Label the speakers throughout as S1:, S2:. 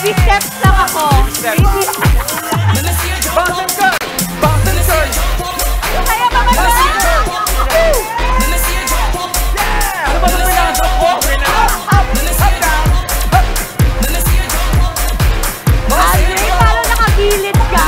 S1: Baby steps lang ako. Baby steps.
S2: Bounce and turn! Bounce and turn!
S1: Kaya ba ba?
S2: Ano ba itong pinasok ko?
S1: Andre, parang nakagilid ka.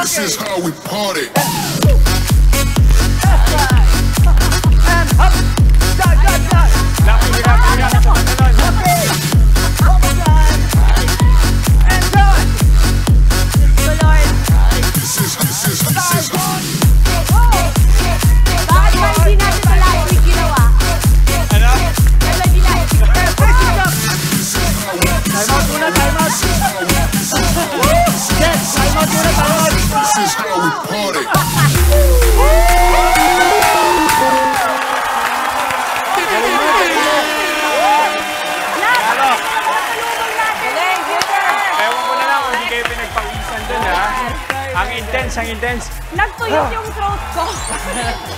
S3: This is how we party. This is how we party.
S2: Ewan ko na lang kung hindi kayo pinagpawisan dun, ha? Ang intense.
S1: Nagtuyot yung throat ko.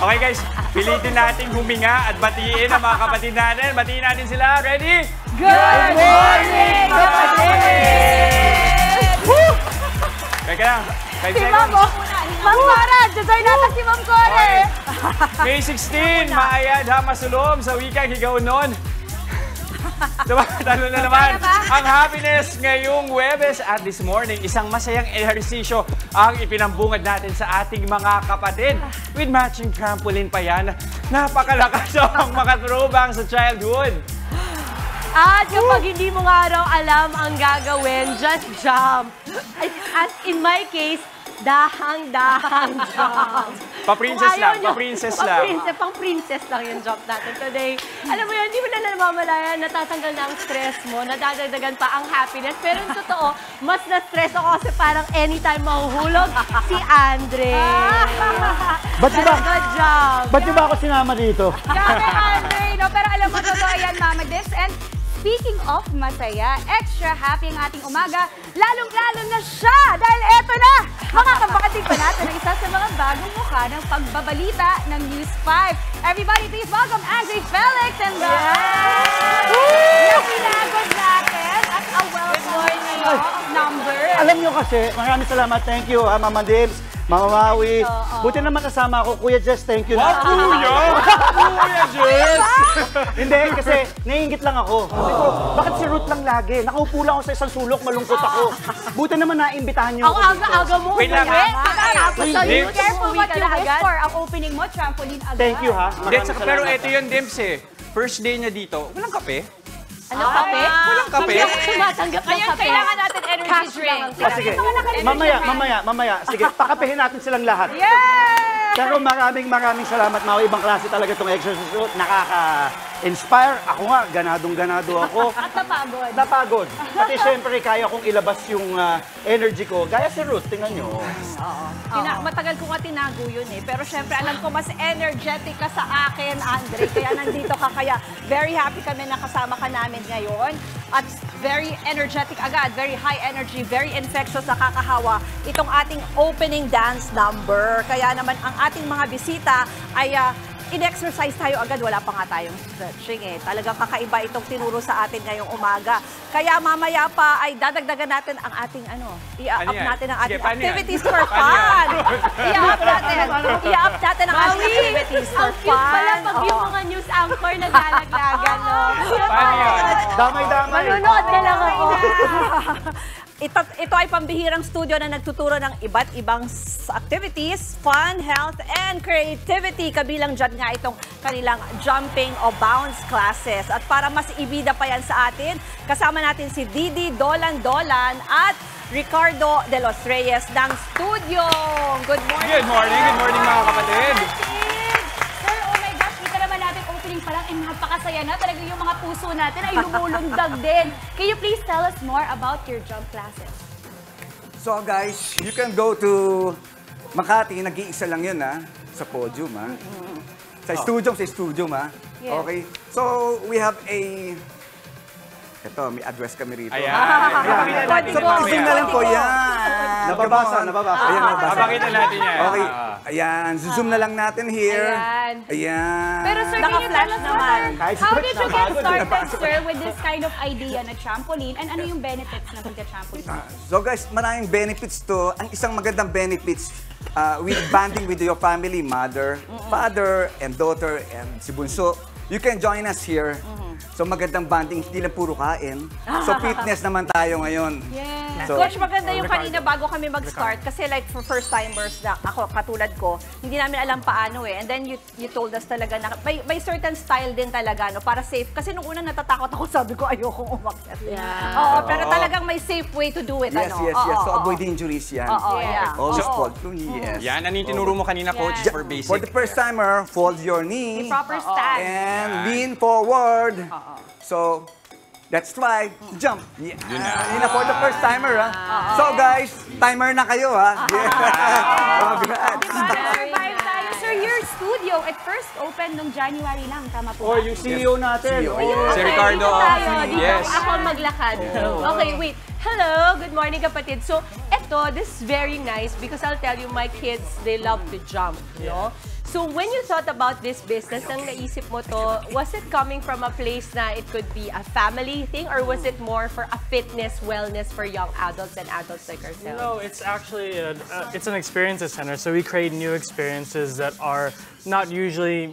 S2: Okay, guys. Pilitin natin huminga at batiin ang mga kapatid natin. Batiin natin sila. Ready?
S1: Good morning, kapatid!
S2: Teka lang. 5
S1: Si
S2: seconds.
S1: Ma'am Cora, design natin si Ma'am Cora.
S2: May 16, maayad ha, masulom sa wikang higaw nun. Diba? Talo na naman. Ang happiness ngayong Huwebes at this morning, isang masayang ehersisyo ang ipinambungad natin sa ating mga kapatid. With matching trampoline pa yan, napakalakas ang makathrowback sa childhood.
S1: At kapag hindi mo nga raw alam ang gagawin, just jump. As in my case, dahang-dahang jump.
S2: Pa-princess lang, pa-princess lang.
S1: Pang-princess lang yung jump natin today. Alam mo yun, hindi mo na namamalayan, natatanggal na ang stress mo, nadadagdagan pa ang happiness. Pero yung totoo, mas na-stress ako kasi parang anytime mahuhulog si Andre.
S4: Ba't
S1: Good job.
S4: Ba't ba ako sinama dito?
S5: Grabe, Andre, no? Pero alam mo, totoo yan, Mama Dips. And speaking of masaya, extra happy ang ating umaga, lalong-lalo na siya! Dahil eto na! Makakabakating pa natin ang isa sa mga bagong mukha ng pagbabalita ng News 5. Everybody, please welcome Andre Felix and the napinagod natin at a well-known number.
S4: Alam nyo kasi, maraming salamat. Thank you, Mama Dibs, Mama Maui. Buti naman kasama ako. Kuya Jess, thank you.
S2: Wow, Kuya! Kuya Jess!
S4: Hindi, kasi naiingit lang ako. Sabi ko, bakit si Ruth lang lagi? Nakaupo lang ako sa isang sulok, malungkot ako. Buti naman naimbitahan niyo ako.
S1: Ang aga-aga mo.
S2: Wait lang, ha?
S5: Be careful what you wish for. Ang opening mo, trampoline agad.
S4: Thank you, ha?
S2: Hindi, pero ito yung Dimps eh. First day niya dito, walang kape.
S1: Ano, kape?
S2: Walang kape.
S1: Hindi ako tumatanggap ng
S5: Ngayon,
S1: kape.
S5: kailangan natin energy drink.
S4: Sige, mamaya. Sige, pakapehin natin silang lahat.
S5: Yeah!
S4: Pero maraming salamat, Maui. Ibang klase talaga itong exercise. inspire. Ako nga, ganadong-ganado ako.
S5: At napagod.
S4: Napagod. Pati syempre, kaya kong ilabas yung energy ko. Gaya si Ruth, tingnan nyo.
S5: Matagal ko nga tinago yun eh. Pero syempre, alam ko mas energetic ka sa akin, Andre. Kaya nandito ka. Kaya very happy kami na kasama ka namin ngayon. At very energetic agad, very high energy, very infectious, nakakahawa itong ating opening dance number. Kaya naman ang ating mga bisita ay in-exercise tayo agad, wala pa nga tayong stretching eh. Talagang kakaiba itong tinuro sa atin ngayong umaga. Kaya mamaya pa ay dadagdagan natin ang ating i-up natin ang ating activities for fun. I-up natin ang ating activities for
S1: Ang cute pala
S5: fun.
S1: pag yung mga news anchor naglalaglagan, no?
S2: Paano yan?
S4: Damay-damay.
S1: Manunood na lang ako.
S5: Ito ay pambihirang studio na nagtuturo ng iba't ibang activities, fun, health, and creativity. Kabilang dyan nga itong kanilang jumping o bounce classes. At para mas ibida pa yan sa atin, kasama natin si Didi Dolan-Dolan at Ricardo de los Reyes ng studio. Good morning.
S2: Good morning mga kapatid.
S6: Sir, oh my gosh, kita naman natin opening pa lang and napakasaya na. Talaga yung mga puso natin ay lumulundag din. Can you please tell us more about your jump classes?
S7: So guys, you can go to Makati, nag-iisa lang yun sa podium Sa studio Okay, so we have ito, may address kami rito.
S2: Ayan.
S7: So pakising na lang po yan.
S4: Nababasa.
S7: Ayan, nababasa.
S2: Papakita natin yan.
S7: Okay, ayan, zoom na lang natin here. Ayan.
S6: Pero sir, can you tell us
S5: naman.
S6: how did you get started, sir, with this kind of idea na trampoline? And ano yung benefits ng pagka-trampoline?
S7: So guys, maraming benefits to. Ang isang magandang benefits with bonding with your family, mother, father, and daughter, and si Bunso. You can join us here. So magandang bonding, hindi lang puro kain. So fitness naman tayo ngayon.
S6: Yes.
S7: So,
S5: Coach, maganda yung kanina bago kami mag-start kasi like for first-timers na ako, katulad ko, hindi namin alam paano eh. And then you told us talaga na may certain style din talaga no, para safe. Kasi nung una natatakot ako, sabi ko ayokong umakyat.
S1: Yeah.
S5: Oo, pero talagang may safe way to do it.
S7: yes,
S5: ano?
S7: yes. So avoid injuries yan.
S5: Oo, yeah.
S7: Always
S2: So,
S7: fold through knees.
S2: Yan, ano yung tinuro mo kanina, Coach, for basic?
S7: For the first timer, fold your knee
S5: Proper stance.
S7: and lean forward. So, let's try. Jump. Yeah. Yun na for the first timer, So guys, timer na kayo, Yeah. Congrats.
S6: Survive tayo. Sir, your studio, it first opened nung January lang, tama po ba?
S4: Yung CEO natin.
S2: Si Ricardo.
S1: Dito tayo. Dito
S2: Yes.
S1: ako ang maglakad. Okay, wait. Hello, good morning kapatid. So, this is very nice because I'll tell you, my kids, they love to jump, no? So, when you thought about this business, nang naisip mo to, was it coming from a place na it could be a family thing or was it more for a fitness, wellness for young adults and adults like ourselves?
S8: No, it's actually it's an experiences center. So we create new experiences that are not usually,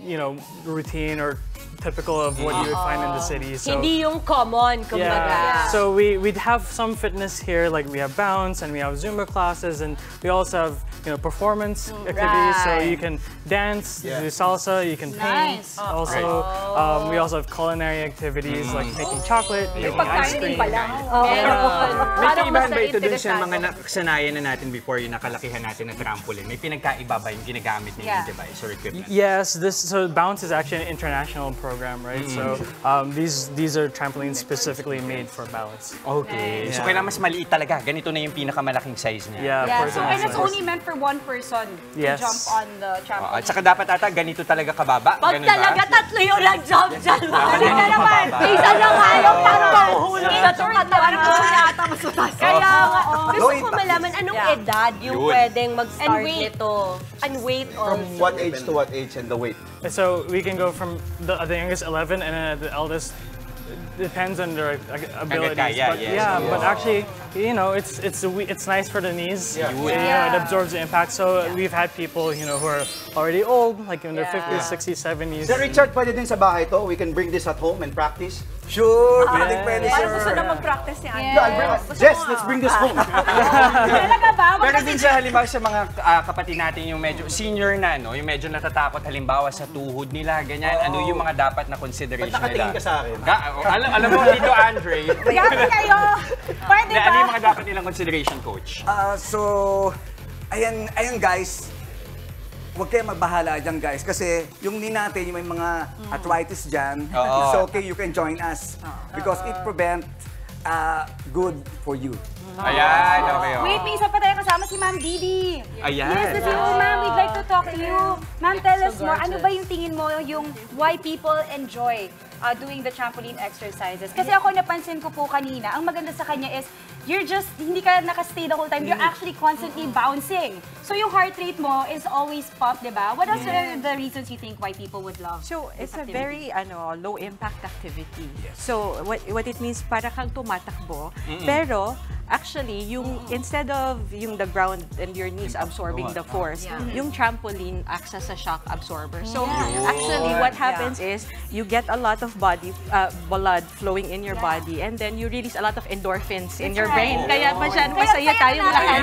S8: routine or typical of what you would find in the city. So
S1: Hindi yung common, kumbaga.
S8: So we'd have some fitness here, like we have bounce and we have Zumba classes, and we also have performance activities. So you can dance, do salsa, you can paint.
S6: Nice.
S8: Also, we also have culinary activities like making chocolate, making ice cream.
S1: Meron.
S2: May
S1: Parang
S2: kaibahan
S1: mas
S2: ba ito dun sa
S1: naiinteresado.
S2: mga nakasanayan na natin before yung nakalakihan natin na trampoline? May pinagkaiba ba yung ginagamit niyo yung device or equipment?
S8: Yes, so bounce is actually an international program, right? So these are trampolines specifically made for balance.
S2: Okay. So kailangan mas maliit talaga. Ganito na yung pinakamalaking size niya.
S8: Yeah,
S5: So, and it's only meant for one person
S8: Yes.
S5: to jump on the trampoline.
S2: At saka dapat ata ganito talaga kababa.
S1: Pag
S2: Ganun ba?
S1: talaga tatlo yung nag-jump dyan,
S2: Ganun
S1: na naman.
S2: kababa.
S1: Isa na nga yung parang mahuhulog sa katawan ko. Kaya nga, gusto ko malaman anong edad yung
S2: Yun.
S1: pwedeng mag-start
S6: And weight.
S1: nito. And weight
S4: From
S1: also.
S4: what age to what age and the weight?
S8: So we can go from the youngest 11 and then the eldest. Depends on their abilities.
S2: kaya,
S8: But
S2: yes.
S8: but actually, it's nice for the knees. It absorbs the impact. So we've had people who are already old, like in their 50s, 60s, 70s.
S4: Sir Richard, pwede din sa bahay to? We can bring this at home and practice?
S7: Sure, pwede,
S5: Parang gusto
S7: sir.
S5: na mag-practice ni Andre.
S4: Yeah, I'll bring Jess, let's bring this home.
S5: Talaga ba?
S2: Pero din sa halimbawa sa mga kapatid natin yung medyo senior na, no? Yung medyo natatakot halimbawa sa tuhod nila, ganyan. Ano yung mga dapat na consideration
S4: Ba't nakatingin
S2: nila?
S4: ka sa akin?
S2: Alam mo dito, Andre.
S5: Yaman kayo! Pwede
S2: Ano
S5: ba?
S2: yung mga dapat nilang consideration, Coach?
S7: So, ayan guys. huwag kayo magbahala dyan, guys. Kasi yung knee natin, yung may mga arthritis dyan,
S2: Oo.
S7: it's okay, you can join us. Because it prevent good for you.
S2: Ayan, okay.
S5: Wait, may isa pa tayo kasama si Ma'am Didi.
S2: Ayan.
S5: Yes, kasi ma'am, we'd like to talk to you. Ma'am, tell us more. Ano ba yung tingin mo yung why people enjoy doing the trampoline exercises? Kasi ako napansin ko po kanina, ang maganda sa kanya is you're just, hindi ka nakastay the whole time. You're actually constantly bouncing. So yung heart rate mo is always pop, di ba? What else are the reasons you think why people would love
S9: So, it's
S5: this
S9: a
S5: activity?
S9: very low impact activity. So, what it means, para kang tumatakbo, pero actually, yung instead of yung the ground and your knees absorbing the force, yung trampoline acts as a shock absorber. So, actually, what happens is you get a lot of blood flowing in your body, and then you release a lot of endorphins in your brain. Kaya masaya tayong lahat.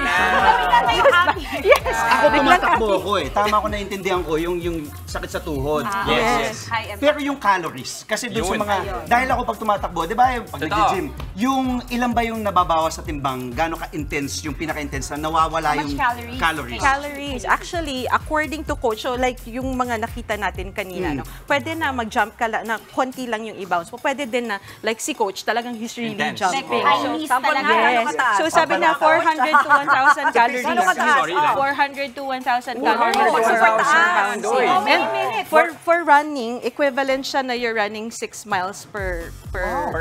S9: Yes!
S4: Ako tumatakbo ako eh. Tama ko naintindihan ko yung sakit sa tuhod.
S2: Yes.
S5: High impact.
S4: Pero yung calories, kasi doon sa
S2: Yun.
S4: mga, dahil ako pag tumatakbo, di ba, pag
S2: Totoo.
S4: nag-gym, yung ilan ba yung nababawas sa timbang, gano'n ka-intense, yung pinaka-intense na nawawala
S5: How much
S4: yung
S5: calories?
S9: Calories. Actually, according to coach, so like yung mga nakita natin kanina, no, pwede na mag-jump ka na konti lang yung i-bounce mo. Pwede din na, like si coach, talagang he's really
S2: Intense.
S9: jumping.
S5: Like, high knees talaga.
S9: Yes. So sabi na 400 to 1,000 calories.
S2: Gano'ng kataas?
S9: 400 to 1,000 calories.
S2: Wow,
S9: for
S2: super
S9: bouncing.
S2: taas. How
S5: many
S9: And
S5: minutes?
S9: For running, equivalent siya na you're running 6 miles per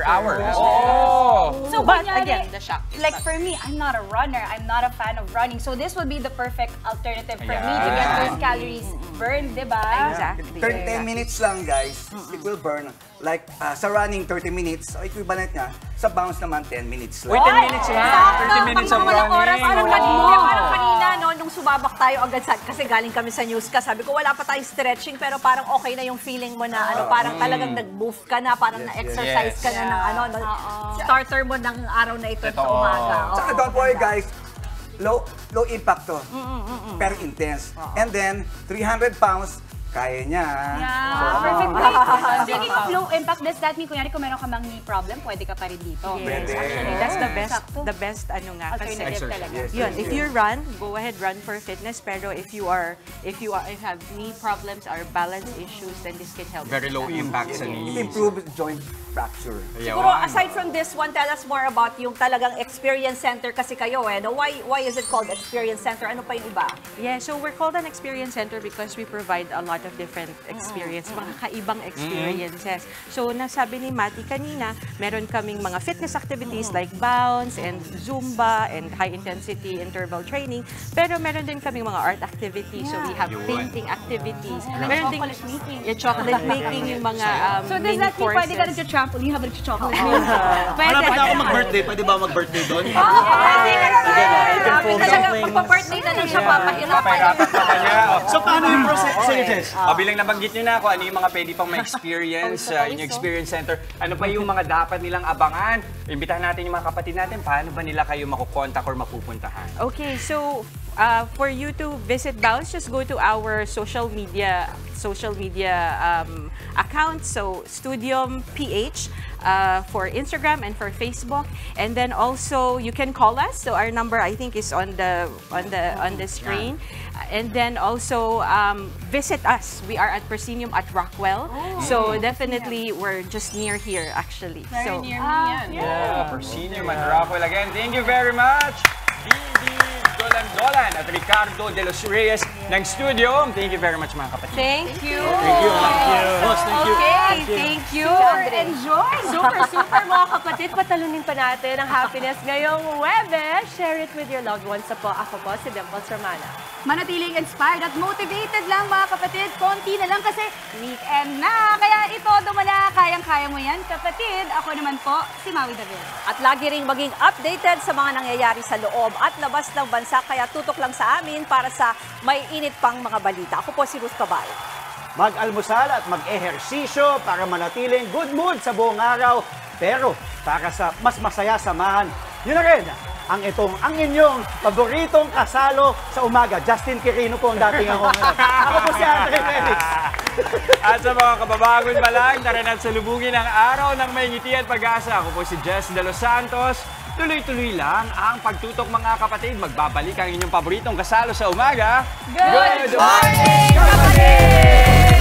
S2: hour. Oh!
S5: So,
S9: But
S5: kunyari,
S9: again, the shock.
S5: like for me, I'm not a runner. I'm not a fan of running. So this would be the perfect alternative for me to get those calories burned, di ba?
S9: Exactly.
S7: 10 minutes lang, guys. It will burn. Like, sa running, 30 minutes. So, equivalent niya. Sa bounce naman, 10 minutes
S2: Uy,
S7: lang.
S2: 10 minutes lang. 30 minutes of running.
S6: Parang
S2: Oh.
S6: parang kanina, no, nung sumabak tayo agad kasi galing kami sa news ka, sabi ko wala pa tayong stretching pero parang okay na yung feeling mo na parang talagang nag-move ka na, parang na-exercise ka na ng starter mo ng araw na ito sa umaga.
S7: Saka don't worry, guys. Low impact to. Pero intense. And then, 300 pounds, kaya niya.
S5: Perfect. Speaking of low impact, does that mean, kunyari, kung meron ka mang knee problem, pwede ka pa rin dito?
S9: Yes, actually, that's the best ano nga kasi.
S5: Alternative talaga.
S9: Yun, if you run, go ahead, run for fitness. Pero if you have knee problems or balance issues, then this can help.
S2: Very low impact sa
S7: It
S2: knees.
S7: improves joint fracture.
S6: Siguro aside from this one, tell us more about yung talagang experience center kasi kayo no? Why is it called experience center? Ano pa yung iba?
S9: Yeah, so we're called an experience center because we provide a lot of different experience, mga kaibang experiences. So, nasabi ni Mati kanina, meron kaming mga fitness activities like bounce and Zumba and high-intensity interval training. Pero meron din kaming mga art activities. So, we have painting activities. Meron din chocolate making, yung mga
S5: So does
S9: mini
S5: that mean pwede ka
S9: courses.
S5: nag-trampoline habang nag-chocolate?
S4: Malapit na ako mag-birthday. Pwede ba mag-birthday doon?
S6: Pwede ka naman! Talaga, magpa-birthday na lang siya, papahirapan.
S2: Papahirapan pa kanya.
S4: So, paano yung process? Sige, Jess.
S2: Bilang nabanggit nyo na kung ano yung mga pwede pang ma-experience sa inyong experience center. Ano pa yung mga dapat nilang abangan? Imbitahan natin yung mga kapatid natin. Paano ba nila kayo makukontak or mapupuntahan?
S9: Okay, so for you to visit Bounce, just go to our social media accounts. So Studium PH for Instagram and for Facebook, and then also you can call us. So our number I think is on the screen, and then also visit us. We are at Proscenium at Rockwell. So definitely we're just near here actually. So
S2: Yeah, for Senior Madrapol again. Thank you very much, Didi Dolan at Ricardo de los Reyes ng studio. Thank you very much, mga kapatid.
S6: Thank you!
S4: Boss, thank you.
S6: Okay, thank you!
S5: Enjoy!
S1: Super mga kapatid, patalunin pa natin ang happiness ngayong Webes. Share it with your loved ones. Ako po si Dimples Romana.
S5: Manatiling inspired at motivated lang mga kapatid. Konti na lang kasi weekend na. Kaya ito mo na. Kayang-kaya mo yan, kapatid. Ako naman po, si Maui David.
S6: At lagi ring maging updated sa mga nangyayari sa loob at labas ng bansa. Kaya tutok lang sa amin para sa may init pang mga balita. Ako po si Ruth Cabal.
S4: Mag-almusal at mag-ehersisyo para manatiling good mood sa buong araw. Pero para sa mas masaya samahan, yun na rin ang inyong paboritong kasalo sa umaga. Justin Quirino po ang dating ako ngayon. Ako po si Andre Felix.
S2: At sa mga kababagon pa lang, tara na't salubungin ang araw ng may ngiti at pag-asa. Ako po si Jess De Los Santos. Tuloy-tuloy lang ang pagtutok mga kapatid. Magbabalik ang inyong paboritong kasalo sa umaga.
S1: Good morning, kapatid!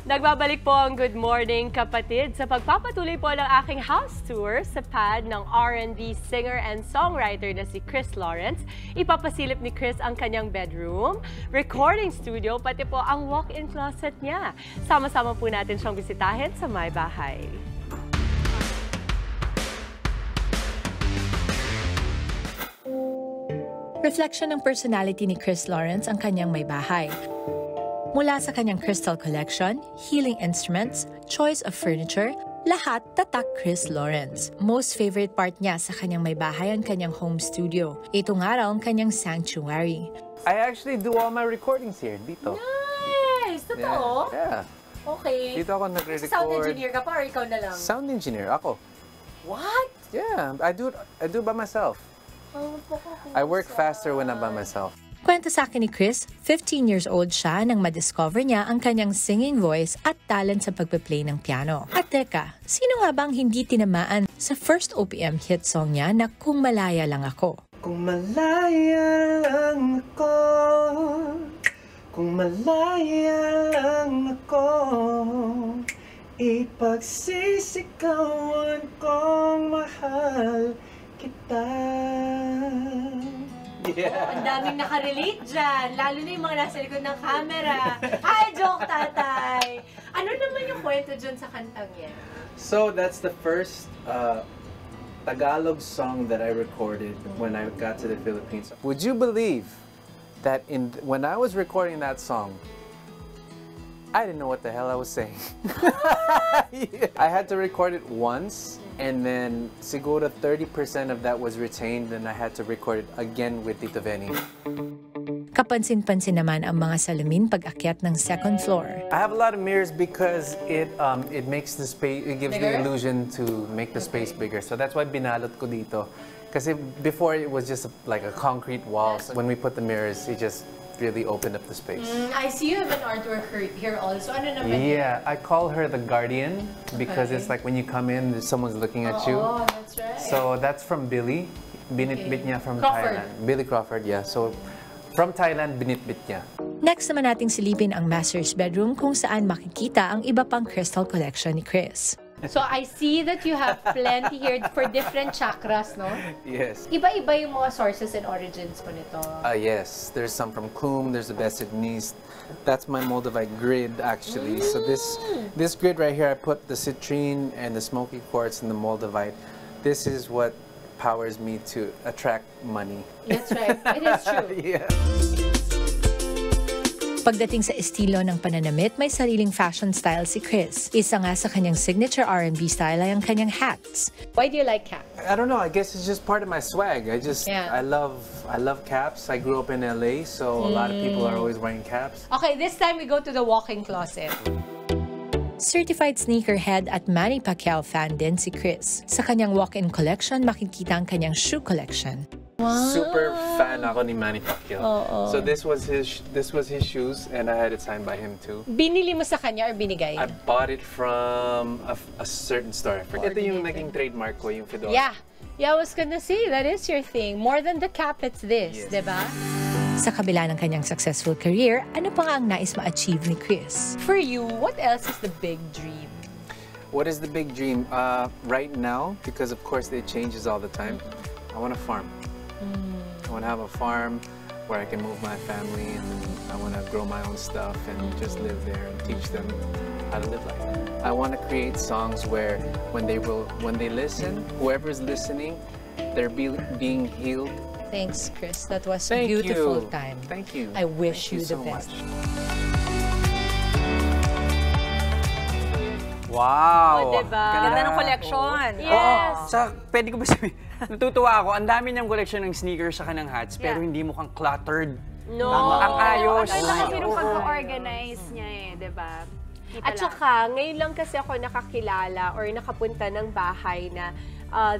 S1: Nagbabalik po ang Good Morning Kapatid sa pagpapatuloy po ng aking house tour sa pad ng R&B singer and songwriter na si Chris Lawrence. Ipapasilip ni Chris ang kanyang bedroom, recording studio, pati po ang walk-in closet niya. Sama-sama po natin siyang bisitahin sa may bahay. Reflection ng personality ni Chris Lawrence ang kanyang may bahay. Mula sa kanyang crystal collection, healing instruments, choice of furniture, lahat tatak Chris Lawrence. Most favorite part niya sa kanyang may bahay ang kanyang home studio. Ito nga raw ang kanyang sanctuary.
S10: I actually do all my recordings here, dito.
S1: Nice! Totoo?
S10: Yeah.
S1: Okay.
S10: Dito ako nagre-record.
S1: Sound engineer ka pa or ikaw na lang?
S10: Sound engineer, ako.
S1: What?
S10: Yeah, I do it by myself. I work faster when I'm by myself.
S1: Kwento sa akin ni Chris, 15 years old siya nang madiscover niya ang kanyang singing voice at talent sa pagpe-play ng piano. At teka, sino nga bang hindi tinamaan sa first OPM hit song niya na Kung Malaya Lang Ako?
S10: Kung malaya lang ako, kung malaya lang ako, ipagsisigawan kong mahal kita.
S1: Yeah. Oh, ang daming nakarelate dyan, lalo na yung mga nasa likod ng camera. Hi, joke tatay! Ano naman yung kwento dyan sa kantang yan?
S10: So that's the first Tagalog song that I recorded when I got to the Philippines. Would you believe that when I was recording that song, I didn't know what the hell I was saying. Yeah. I had to record it once, and then siguro 30% of that was retained, and I had to record it again with Tito Benny.
S1: Kapansin-pansin naman ang mga salamin pag-akyat ng second floor.
S10: I have a lot of mirrors because it makes the space, it gives the illusion to make the space bigger. So that's why binalot ko dito. Kasi before it was just like a concrete wall. So when we put the mirrors, it just really opened up the space.
S1: I see you have an artwork here also. Ano naman?
S10: Yeah, I call her the guardian because it's like when you come in, someone's looking at you.
S1: Oh, that's right.
S10: So that's from Billy. Binitbit niya from Thailand. Billy Crawford, yeah. So from Thailand, binitbit niya.
S1: Next naman nating silipin ang master's bedroom kung saan makikita ang iba pang crystal collection ni Chris. So I see that you have plenty here for different chakras, no?
S10: Yes.
S1: Iba-iba yung mga sources and origins po nito.
S10: Yes, there's some from Klum, there's the Best Sudanese. That's my Moldavite grid, actually. So this grid right here, I put the citrine and the smoky quartz and the Moldavite. This is what powers me to attract money.
S1: That's right. It is true.
S10: Yeah.
S1: Pagdating sa estilo ng pananamit, may sariling fashion style si Chris. Isa nga sa kanyang signature R&B style ay ang kanyang hats. Why do you like caps?
S10: I don't know. I guess it's just part of my swag. I love caps. I grew up in LA, so a lot of people are always wearing caps.
S1: Okay, this time we go to the walk-in closet. Certified sneakerhead at Manny Pacquiao fan din si Chris. Sa kanyang walk-in collection, makikita ang kanyang shoe collection.
S10: Wow. Super fan ako ni Manny Pacquiao. So this was his shoes, and I had it signed by him too.
S1: Binili mo sa kanya or binigay?
S10: I bought it from a certain store. Ito yung naging trademark ko, yung fedora.
S1: Yeah, I was gonna say that is your thing. More than the cap, it's this, diba?
S11: Sa kabila ng kanyang successful career, ano pa nga ang nais ma-achieve ni Chris? For you, what else is the big dream?
S10: What is the big dream? Right now, because of course it changes all the time, I want a farm. I want to have a farm where I can move my family, and I want to grow my own stuff and just live there and teach them how to live life. I want to create songs where when they listen, whoever's listening, they're being healed.
S11: Thanks, Chris. That was a
S10: Thank
S11: beautiful
S10: you.
S11: time.
S10: Thank you.
S11: I wish
S10: Thank
S11: you the
S10: so
S11: best.
S10: much.
S2: Wow!
S1: Diba?
S6: Ganda ng collection.
S1: Yes.
S2: Pwede ko ba sabihin, natutuwa ako, ang dami niyang collection ng sneakers sa kanang hats, pero hindi mukhang cluttered.
S1: No.
S2: Ang ayos.
S5: Ang ganda kasi nung pag-organize niya di ba?
S1: At saka, ngayon lang kasi ako nakakilala or nakapunta ng bahay na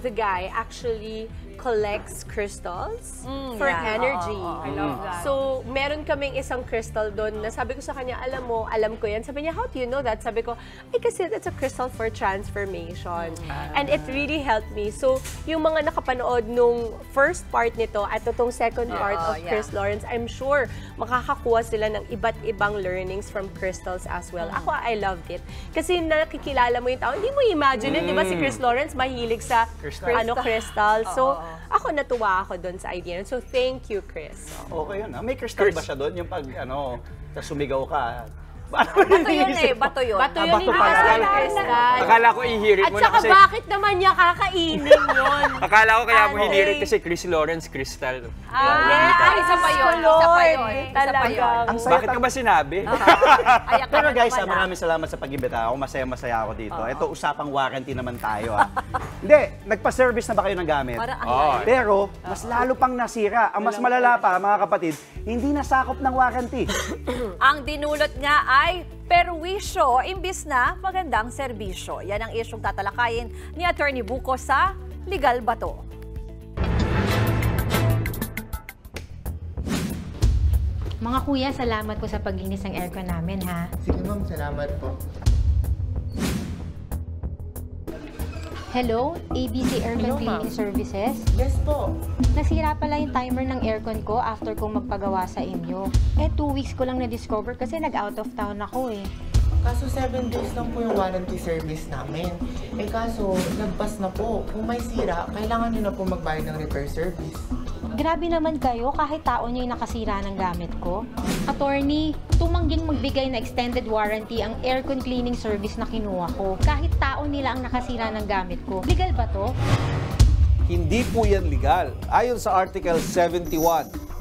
S1: the guy actually collects crystals for energy.
S5: I love that.
S1: So, meron kaming isang crystal doon na sabi ko sa kanya, alam ko yan. Sabi niya, how do you know that? Sabi ko, ay kasi that's a crystal for transformation. And it really helped me. So, yung mga nakapanood nung first part nito at itong second part of Chris Lawrence, I'm sure makakakuha sila ng iba't ibang learnings from crystals as well. Ako, I loved it. Kasi nakikilala mo yung tao, hindi mo imagine, di ba si Chris Lawrence mahilig sa crystal. So, ako natuwa ako doon sa idea. So, thank you, Chris.
S4: Okay yun. May crystal ba siya doon? Yung pag, sumigaw ka.
S6: Bato yun eh, bato yun.
S1: Bato yun, hindi
S4: pala.
S1: kasi crystal.
S2: Akala ko ihirit
S1: At
S2: mo na
S1: saka
S2: kasi...
S1: bakit naman niya kakainin yun?
S2: Akala ko kaya mo hinirit kasi Chris Lawrence Crystal.
S6: Isa pa yun.
S1: Talaga.
S2: Bakit ka ba sinabi?
S4: Pero guys, maraming salamat sa pag-ibita. Ako masaya ako dito. Ito, usapang warranty naman tayo. Hindi, nagpa-service na ba kayo ng gamit? Pero, mas lalo pang nasira. Ang mas malala pa, mga kapatid, hindi nasakop ng warranty.
S6: Ang dinulot nga ay perwisyo imbis na magandang serbisyo. Yan ang isyong tatalakayin ni Attorney Buko sa Legal Bato.
S12: Mga kuya, salamat po sa paglinis ng aircon namin, ha?
S13: Sige ma'am, salamat po.
S12: Hello? ABC Aircon Cleaning Services?
S13: Yes po.
S12: Nasira pala yung timer ng aircon ko after kong magpagawa sa inyo. 2 weeks ko lang na-discover kasi nag-out of town ako eh.
S13: Kaso 7 days lang po yung warranty service namin. Kaso, nagpas na po. Kung may sira, kailangan nyo na po magbayad ng repair service.
S12: Grabe naman kayo, kahit tao niya yung nakasira ng gamit ko. Attorney, tumangging magbigay na extended warranty ang aircon cleaning service na kinuha ko. Kahit tao nila ang nakasira ng gamit ko. Legal ba to?
S14: Hindi po yan legal. Ayon sa Article 71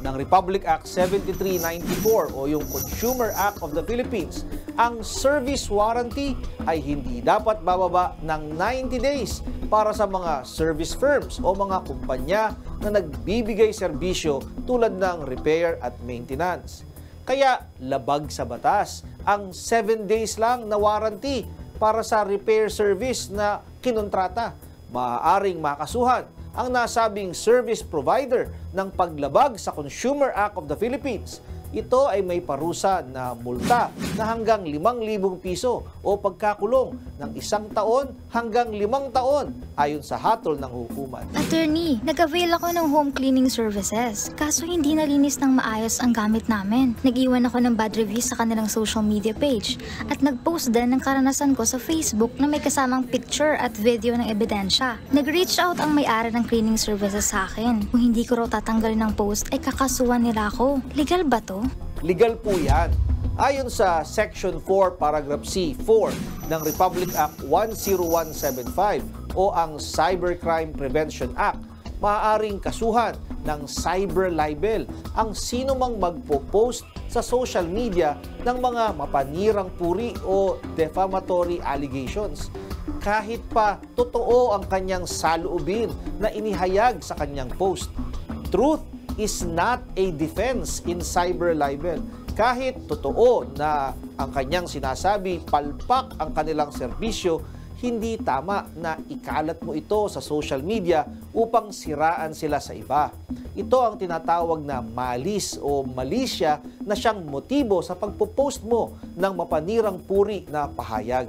S14: ng Republic Act 7394 o yung Consumer Act of the Philippines, ang service warranty ay hindi dapat bababa ng 90 days para sa mga service firms o mga kumpanya na nagbibigay serbisyo tulad ng repair at maintenance. Kaya labag sa batas ang 7 days lang na warranty para sa repair service na kinontrata. Maaaring makasuhan ang nasabing service provider ng paglabag sa Consumer Act of the Philippines. Ito ay may parusa na multa na hanggang 5,000 piso o pagkakulong ng 1 taon hanggang 5 taon ayon sa hatol ng hukuman.
S15: Attorney, nag-avail ako ng home cleaning services. Kaso hindi nalinis ng maayos ang gamit namin. Nag-iwan ako ng bad reviews sa kanilang social media page at nag-post din ng karanasan ko sa Facebook na may kasamang picture at video ng ebidensya. Nag-reach out ang may-ari ng cleaning services sa akin. Kung hindi ko raw tatanggalin ng post ay kakasuhan nila ako. Legal ba to?
S14: Legal po yan. Ayon sa Section 4, Paragraph C4 ng Republic Act 10175 o ang Cybercrime Prevention Act, maaaring kasuhan ng cyber libel ang sino mang magpo-post sa social media ng mga mapanirang puri o defamatory allegations. Kahit pa totoo ang kanyang saloobin na inihayag sa kanyang post. Truth is not a defense in cyber libel. Kahit totoo na ang kanyang sinasabi palpak ang kanilang serbisyo, hindi tama na ikalat mo ito sa social media upang siraan sila sa iba. Ito ang tinatawag na malis o malisya na siyang motibo sa pagpo-post mo ng mapanirang puri na pahayag.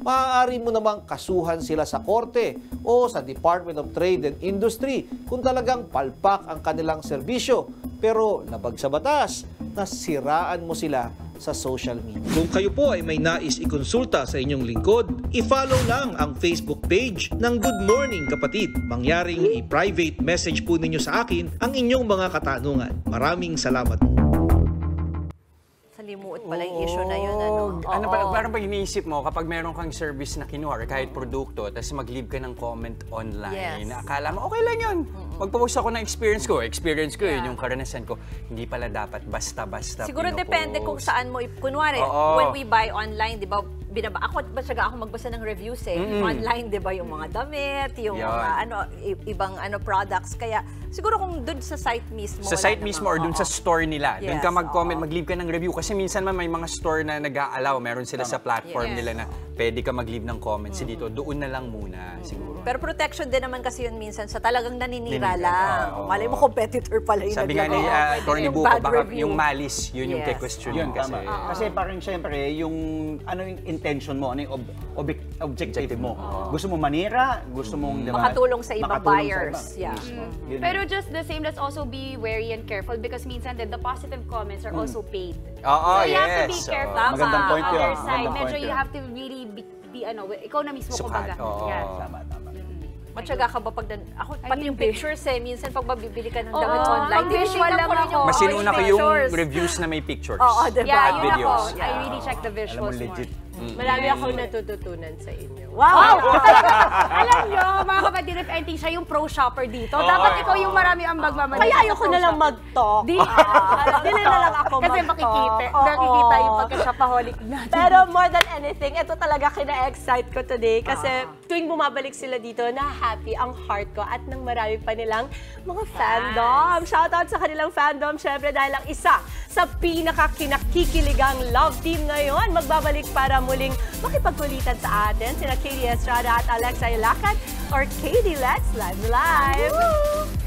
S14: Maaari mo namang kasuhan sila sa korte o sa Department of Trade and Industry kung talagang palpak ang kanilang serbisyo pero nabag sa batas na siraan mo sila sa social media.
S16: Kung kayo po ay may nais ikonsulta sa inyong lingkod, i-follow lang ang Facebook page ng Good Morning Kapatid. Mangyaring i-private message po ninyo sa akin ang inyong mga katanungan. Maraming salamat.
S6: Salimuot pala yung issue na yun.
S2: Ano ba, parang ba iniisip mo kapag meron kang service na kinuha or kahit produkto, tapos mag-leave ka ng comment online, na akala mo, okay lang yun. Magpo-post ako ng experience ko yun, yung karanasan ko. Hindi pala dapat basta-basta
S6: siguro
S2: pinopost.
S6: depende kung saan mo, kunwari, when we buy online, di ba, ako magbasa ng reviews online, di ba, yung mga damit, yung mga ibang products. Kaya siguro kung dun sa site mismo.
S2: Sa site mismo or dun sa store nila. Dun ka mag-comment, mag-leave ka ng review. Kasi minsan man may mga store na nag-a-allow. Meron sila sa platform nila na pwede ka mag-leave ng comments dito. Doon na lang muna siguro.
S6: Pero protection din naman kasi yun minsan sa talagang naninira lang. Malay mo competitor pala yun.
S2: Sabi nga ni Atty. Buko, baka yung malice, yun yung question yun.
S4: Kasi parang syempre, yung ano yung intention mo, ano yung objective mo. Gusto mo manira, gusto mong
S6: makatulong sa ibang buyers.
S5: Pero just the same, let's also be wary and careful because minsan the positive comments are also paid.
S2: So
S5: you have to be careful.
S4: Magandang point yun.
S5: Other side, medyo you have to really be ikaw na mismo kumbaga.
S4: Tama.
S6: Matyaga ka ba pag pati yung pictures minsan pag mabibili ka ng damit online, visual lang ako.
S2: Mas inuna ko yung reviews na may pictures.
S6: Diba?
S5: Yeah, yun ako. I really check the visuals more.
S1: Marami akong natututunan sa inyo.
S5: Wow! Alam nyo, mga kapatid, if NT siya yung pro shopper dito, dapat ikaw yung marami ang magmamali.
S1: Kaya ayoko na lang mag-talk. Dili na lang ako
S5: kasi makikita yung pagka-shopaholic natin.
S1: Pero more than anything, ito talaga kina-excite ko today kasi tuwing bumabalik sila dito, na-happy ang heart ko at nang marami pa nilang mga fandom. Shoutout sa kanilang fandom, syempre dahil ang isa sa pinaka-kinakikiligang love team ngayon, magbabalik para muling makipagkulitan sa atin, sina Katie Estrada at Alexa Ilacan, or Katie Let's Live!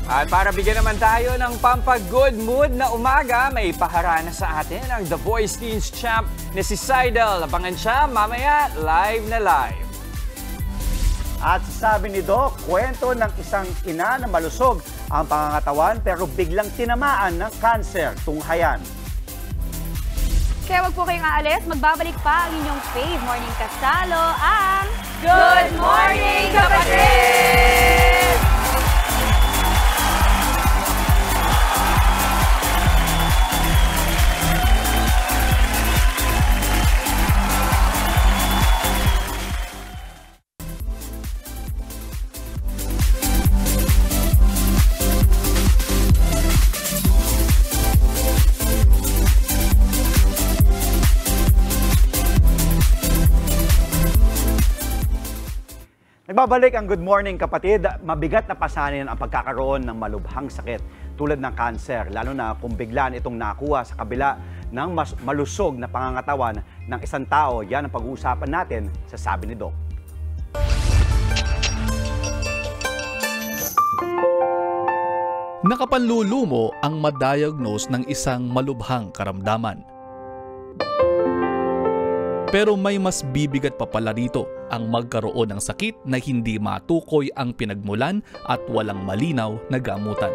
S2: At para bigyan naman tayo ng pampag-good mood na umaga, may paharana sa atin ang The Voice Teens Champ na si Seidel. Abangan siya mamaya live na live.
S4: At sabi ni Doc, kwento ng isang ina na malusog ang pangangatawan pero biglang tinamaan ng cancer, tunghayan.
S5: Kaya wag po kayong aalis, magbabalik pa ang inyong fave morning kasalo, ang Good Morning Kapatid!
S4: Nagbabalik ang Good Morning Kapatid. Mabigat na pasanin ang pagkakaroon ng malubhang sakit tulad ng cancer, lalo na kung biglaan itong nakuha sa kabila ng malusog na pangangatawan ng isang tao. Yan ang pag-uusapan natin sa Sabi ni Doc.
S17: Nakapanlulumo ang madiagnose ng isang malubhang karamdaman. Pero may mas bibigat pa pala rito ang magkaroon ng sakit na hindi matukoy ang pinagmulan at walang malinaw na gamutan.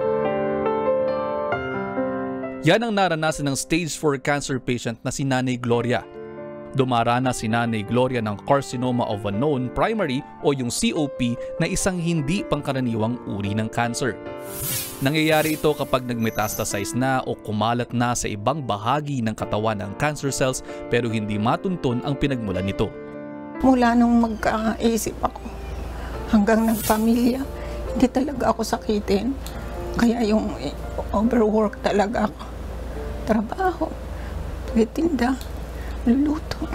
S17: Yan ang naranasan ng stage 4 cancer patient na si Nanay Gloria. Dumaranas si Nanay Gloria ng carcinoma of unknown primary o yung COP na isang hindi pangkaraniwang uri ng cancer. Nangyayari ito kapag nagmetastasize na o kumalat na sa ibang bahagi ng katawan ng cancer cells pero hindi matunton ang pinagmulan nito.
S18: Mula nung magkaisip ako hanggang nagpamilya, hindi talaga ako sakitin. Kaya yung overwork talaga ako. Trabaho, pagtitinda, luluto.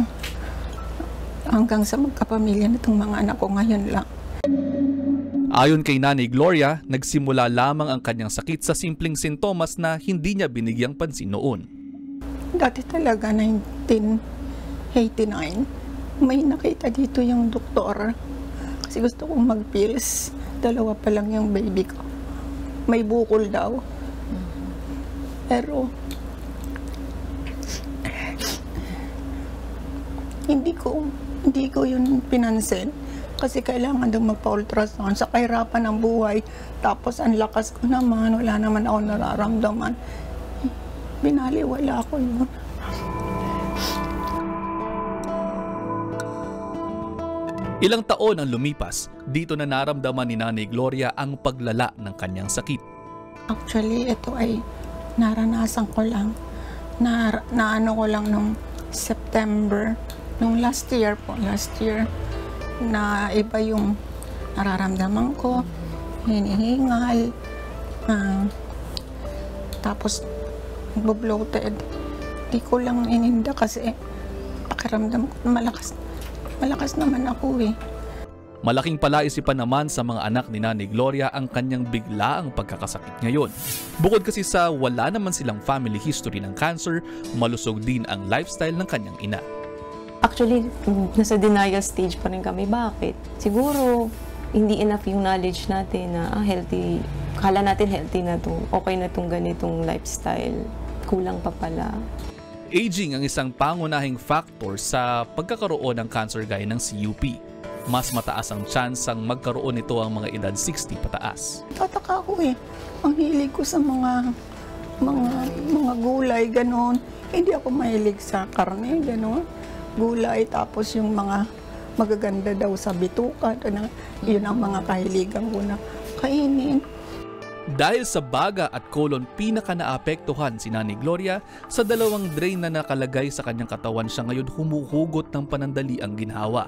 S18: Hanggang sa magkapamilya nitong mga anak ko ngayon lang.
S17: Ayon kay Nanay Gloria, nagsimula lamang ang kanyang sakit sa simpleng sintomas na hindi niya binigyang pansin noon.
S18: Dati talaga, 1989, may nakita dito yung doktor. Kasi gusto kong mag-pills. 2 pa lang yung baby ko. May bukol daw. Pero, hindi ko yun pinansin. Kasi kailangan daw magpa-ultrasound sa kahirapan ng buhay. Tapos ang lakas ko naman, wala naman ako nararamdaman. binaliwala ko yun.
S17: Ilang taon ang lumipas, dito na naramdaman ni Nanay Gloria ang paglala ng kanyang sakit.
S18: Actually, ito ay naranasan ko lang. Naano ko lang nung September, nung last year, na iba yung nararamdaman ko, hinihingal, tapos bloated. Di ko lang ininda kasi pakiramdam ko malakas naman ako eh.
S17: Malaking palaisipan naman sa mga anak ni Nanay Gloria ang kanyang biglaang pagkakasakit ngayon. Bukod kasi sa wala naman silang family history ng cancer, malusog din ang lifestyle ng kanyang ina.
S19: Actually, nasa denial stage pa rin kami. Bakit? Siguro, hindi enough yung knowledge natin na healthy. Kala natin healthy na to. Okay na tong ganitong lifestyle. Kulang pa pala.
S17: Aging ang isang pangunahing factor sa pagkakaroon ng cancer gaya ng CUP. Mas mataas ang chance ang magkaroon nito ang mga edad 60 pataas.
S18: Tataka ako eh. Ang hilig ko sa mga gulay, gano'n. Hindi ako mahilig sa karne, gano'n. Gulay, tapos yung mga magaganda daw sa bituka. Yun ang mga kahiligan ko na kainin.
S17: Dahil sa baga at colon, pinaka-naapektuhan si Nanay Gloria. Sa dalawang drain na nakalagay sa kanyang katawan, siya ngayon humuhugot ng panandali ang ginhawa.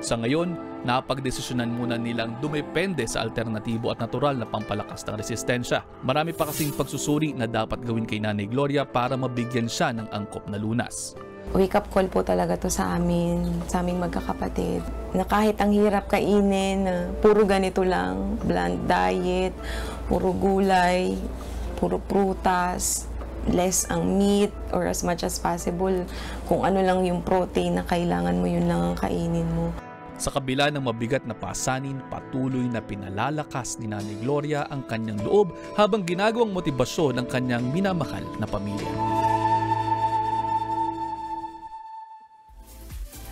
S17: Sa ngayon, napagdesisyonan muna nilang dumepende sa alternatibo at natural na pampalakas ng resistensya. Marami pa kasing pagsusuri na dapat gawin kay Nanay Gloria para mabigyan siya ng angkop na lunas.
S19: Wake up call po talaga to sa aming magkakapatid. Na kahit ang hirap kainin, puro ganito lang, bland diet, puro gulay, puro prutas, less ang meat, or as much as possible, kung ano lang yung protein na kailangan mo, yun lang ang kainin mo.
S17: Sa kabila ng mabigat na pasanin, patuloy na pinalalakas ni Nanay Gloria ang kanyang loob habang ginagawang motibasyon ng kanyang minamahal na pamilya.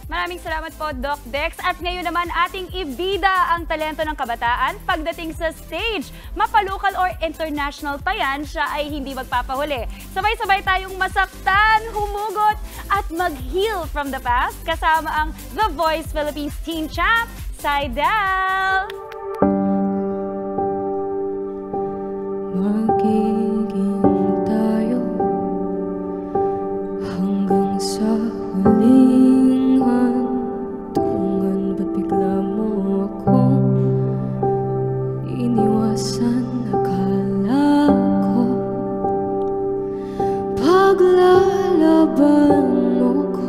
S5: Maraming salamat po, Doc Dex. At ngayon naman ating ibida ang talento ng kabataan pagdating sa stage. Mapalokal or international pa yan, siya ay hindi magpapahuli. Sabay-sabay tayong masaktan, humugot at mag-heal from the past kasama ang The Voice Philippines Teen Champ, Sydel!
S20: Magiging tayo hanggang sa huling hantungan. Ba't bigla mo akong iniwasan? Akala ko paglalaban mo ko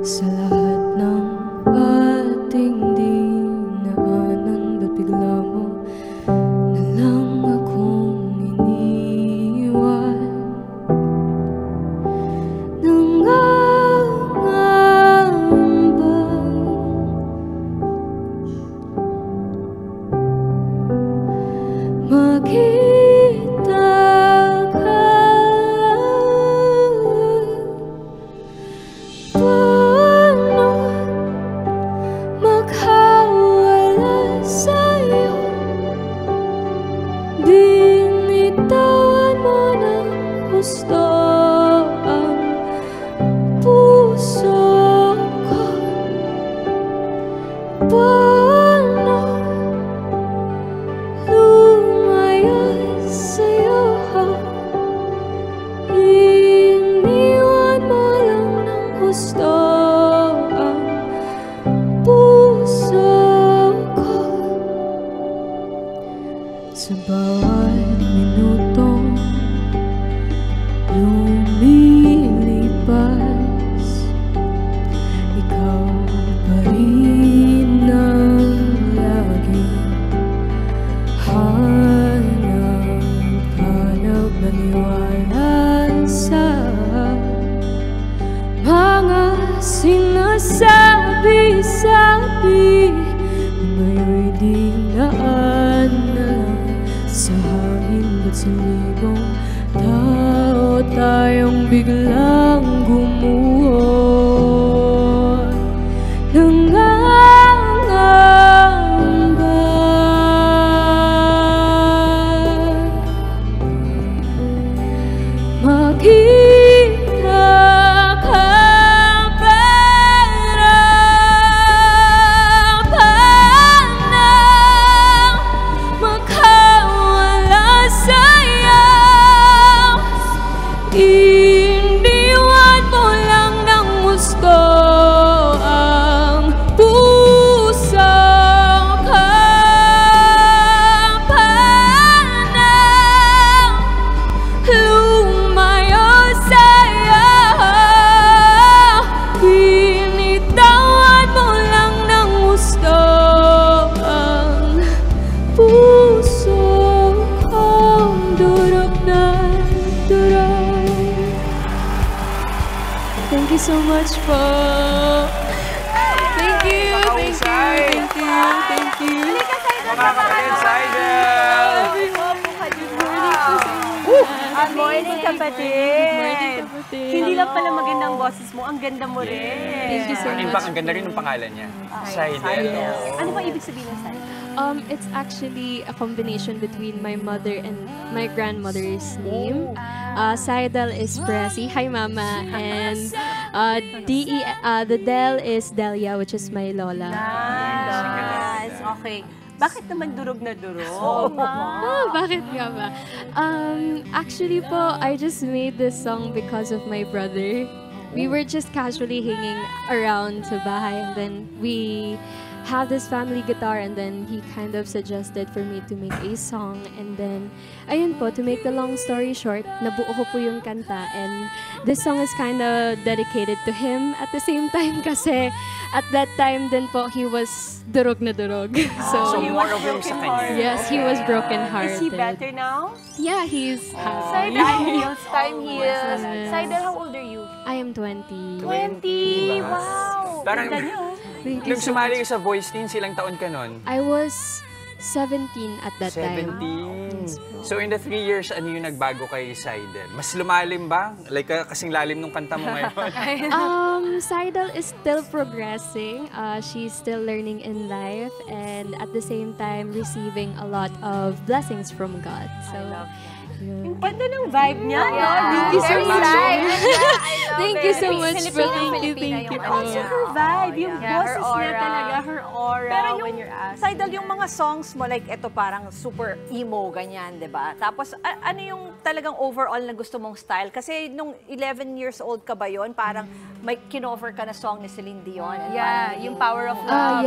S20: sa lahat ng ating dinaanan. Ba't bigla mo na lang akong iniwan? Makita ka, paano maghawala sa'yo? Binitawan mo ng gusto ang puso ko. Paano sa'yo, iniwan mo lang ng gusto ang puso ko. Sa bawat minutong lumilipas, ikaw pa rin ang laging hanap maniwala sa mga sinasabi-sabi. May dinaan na lang sa hangin. Ba't sa libong tao tayong biglang gumuho? much po. Thank you, thank you, thank you, thank you.
S2: Mga kapatid, Seidel!
S6: Good morning, kapatid.
S1: Hindi lang pala magandang boses mo, ang ganda mo rin.
S20: Thank you so
S2: In
S20: much.
S2: fact, ang ganda rin ng pangalan niya. Seidel.
S1: Ano ba ibig sabihin ng Seidel?
S20: It's actually a combination between my mother and my grandmother's name. Seidel is Presi. Hi, Mama. And the Del is Delia, which is my lola.
S1: Nice. Okay. Bakit naman durog na durog?
S20: Bakit nga ba? Actually po, I just made this song because of my brother. We were just casually hanging around sa bahay, and then we have this family guitar, and then he kind of suggested for me to make a song, and then ayun po, to make the long story short, nabuo ko po yung kanta, and this song is kind of dedicated to him at the same time kasi at that time din po he was durog na durog.
S2: So more of him sa kanya.
S20: Yes, he was broken hearted.
S1: Is he better now?
S20: Yeah, he's happy.
S1: Time heals. Seidel, how old are you?
S20: I am 20.
S1: 20! Wow!
S2: Parang,
S1: Ganda niyo.
S2: nung sumali ka sa Voice Teens, ilang taon ka nun?
S20: I was 17 at that time.
S2: 17. So in the 3 years, ano yung nagbago kay Seidel? Mas lumalim ba? Like kasing lalim nung kanta mo ngayon?
S20: Seidel is still progressing. She's still learning in life, and at the same time receiving a lot of blessings from God. So,
S1: Yung ganda ng vibe niya.
S20: Thank you so much. Thank you so much. Thank you.
S1: Also her vibe, yung boses
S6: her
S1: niya
S6: aura.
S1: talaga, her aura
S6: Pero yung,
S1: when you're asked.
S6: Seidel, yung mga songs mo, like ito parang super emo, ganyan, di ba? Tapos, ano yung talagang overall na gusto mong style? Kasi nung 11 years old ka ba yun, parang may kinover ka na song ni Celine Dion.
S1: Yeah, yung Power of Love.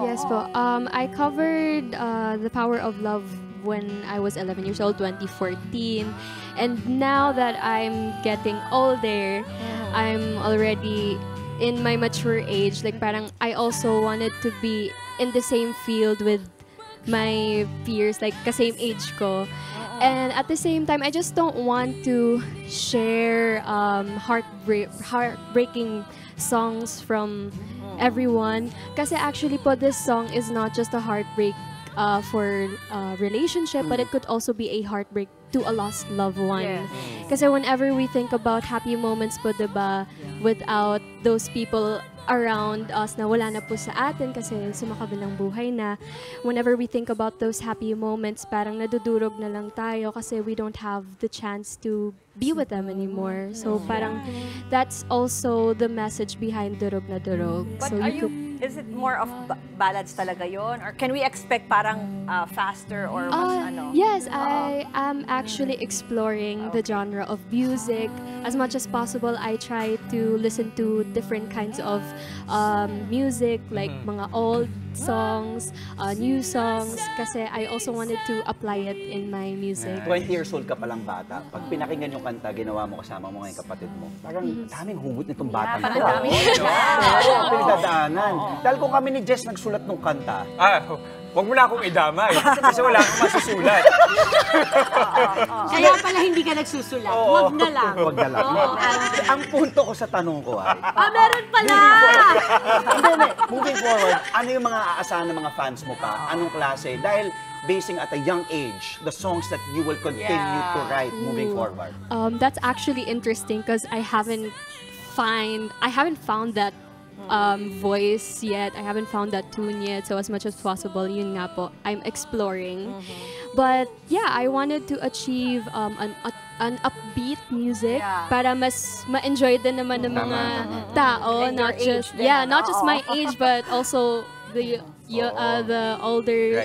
S20: Yes po. I covered The Power of Love when I was 11 years old, 2014. And now that I'm getting older, I'm already in my mature age. Like parang I also wanted to be in the same field with my peers, like ka-same age ko. And at the same time, I just don't want to share heartbreaking songs from everyone. Kasi actually po, this song is not just a heartbreak for a relationship, but it could also be a heartbreak to a lost loved one. Kasi whenever we think about happy moments po, diba, without those people around us na wala na po sa atin kasi sumakabilang buhay na, whenever we think about those happy moments, parang nadudurog na lang tayo kasi we don't have the chance to be with them anymore. So parang that's also the message behind Durog na Durog.
S6: But
S20: so
S6: is it more of ballads talaga yon, or can we expect parang faster or mas ano?
S20: Yes, I am actually exploring the genre of music. As much as possible, I try to listen to different kinds of music, like mga old songs, new songs, kasi I also wanted to apply it in my music.
S4: 20 years old ka palang bata. Pag pinakinggan yung kanta, ginawa mo kasama mo ngayong kapatid mo. Parang daming hugot nitong bata.
S6: Parang daming
S4: pinagdadaanan. Dahil kung kami ni Jess nagsulat ng kanta.
S2: Huwag mo na akong idamay. Kasi wala akong masusulat.
S1: Kaya pala hindi ka nagsusulat. Huwag na lang.
S4: Huwag na lang. Ang punto ko sa tanong ko ay...
S1: meron pala!
S4: Hindi. Moving forward, ano yung mga aasahan ng mga fans mo pa? Anong klase? Dahil basing at a young age, the songs that you will continue to write moving forward.
S20: That's actually interesting because I haven't found that voice yet. I haven't found that tune yet. So as much as possible, yun nga po, I'm exploring. But yeah, I wanted to achieve an upbeat music para mas ma-enjoy din naman ng mga tao,
S6: And
S20: not
S6: your
S20: just
S6: age din,
S20: not just my age, but also the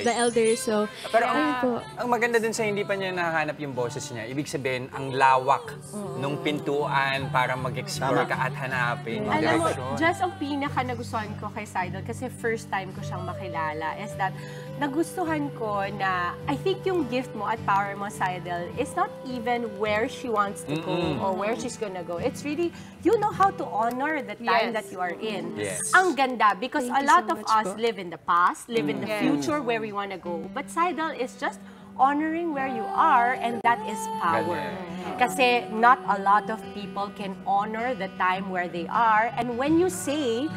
S20: elders. So
S2: Pero ang maganda dun sa hindi pa niya nahanap yung boses niya, ibig sabihin, ang lawak nung pintuan para mag-explore ka at hanapin.
S1: Alam mo, just ang pinaka nagustuhan ko kay Seidel, kasi first time ko siyang makilala, is that nagustuhan ko na I think yung gift mo at power mo, Seidel, is not even where she wants to go or where she's gonna go. It's really, you know how to honor the time that you are in. Ang ganda, because a lot of us live in the past, live in the future where we want to go. But Seidel is just honoring where you are, and that is power. Kasi not a lot of people can honor the time where they are. And when you say,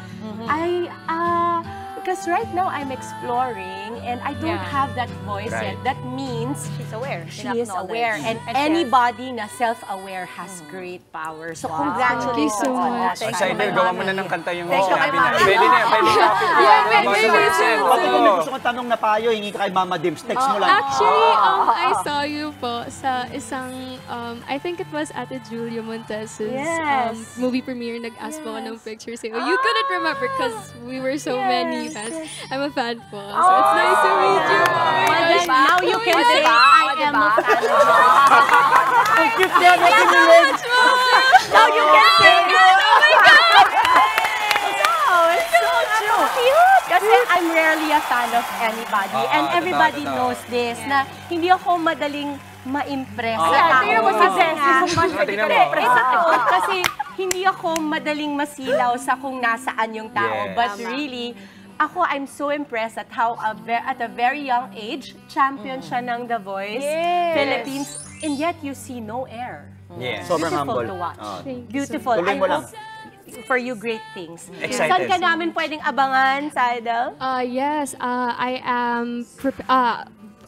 S1: because right now I'm exploring and I don't have that voice yet. That means
S6: she's aware.
S1: She is aware. And anybody na self-aware has great power. So congratulations
S20: so
S1: on that.
S2: Sidel, gawa mo na ng kanta yung
S1: Thank you,
S2: sinabi
S1: Mama.
S2: niya. Pwede na, pwede na.
S4: Pati kung may gusto kong tanong na payo, hingi ka kay Mama Dims, text mo lang.
S20: Actually, I saw you po sa isang, I think it was Ate Julia Montez's movie premiere. Nag-ask po ako ng picture sa'yo. You couldn't remember because we were so many fans. I'm a fan po. So it's nice to meet you.
S1: Now you can say, I am a fan.
S4: Ang cute niya, nakikinig.
S1: Now you can say,
S20: oh my God!
S1: It's so true. Cute! Kasi I'm rarely a fan of anybody. And everybody knows this, na hindi ako madaling ma-impress sa tao. Kasi hindi ako madaling masilaw sa kung nasaan yung tao. But really, I'm so impressed at how at a very young age, champion siya ng The Voice Philippines. And yet, you see no air.
S4: Sobrang
S1: Beautiful
S4: humble.
S1: to watch. Beautiful.
S4: Tuloy mo lang.
S1: For you, great things.
S2: Excited.
S1: Saan ka namin pwedeng abangan, Sidel?
S20: Yes, I am.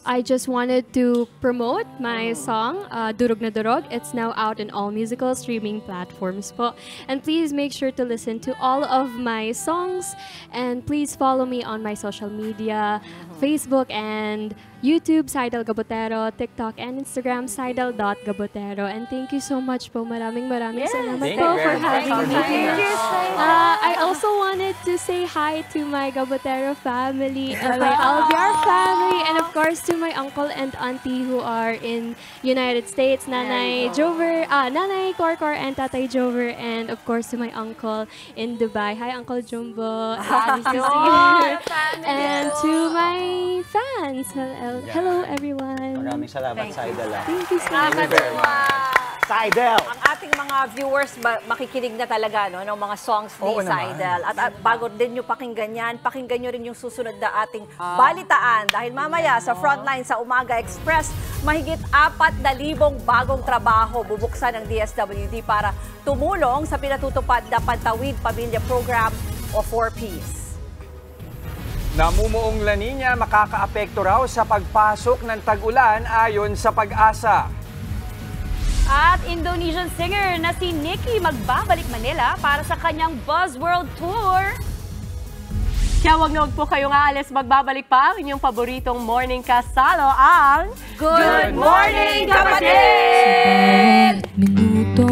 S20: I just wanted to promote my song, Durog na Durog. It's now out in all musical streaming platforms po. And please make sure to listen to all of my songs. And please follow me on my social media, Facebook and YouTube, Sidel Gabotero, TikTok and Instagram, Sidel.Gabotero. And thank you so much po. Maraming salamat po for having me. I also wanted to say hi to my Gabotero family and my Alviar family, and of course to my uncle and auntie who are in United States, Nanay Jover, Nanay Korkor and Tatay Jover, and of course to my uncle in Dubai. Hi, Uncle Jumbo. Nice to see you. And to my fans. Hello, everyone.
S4: Maraming salamat, Sidel.
S20: Thank you so much.
S4: Sidel!
S6: Ang ating mga viewers makikinig na talaga ng mga songs ni Sidel. At bago din nyo pakinggan yan, pakinggan nyo rin yung susunod na ating balitaan. Dahil mamaya sa Frontline sa Umaga Express, mahigit 4,000 bagong trabaho bubuksan ng DSWD para tumulong sa pinatutupad na Pantawid Pamilya Program o 4Ps.
S2: Namumuong La Nina makakaapekto raw sa pagpasok ng tag-ulan ayon sa Pag-asa.
S5: At Indonesian singer na si Nicky magbabalik Manila para sa kanyang Buzzworld Tour.
S1: Kaya wag po kayong aalis, magbabalik pa ang inyong paboritong morning kasalo, ang
S5: Good Morning Kapatid!
S21: Minuto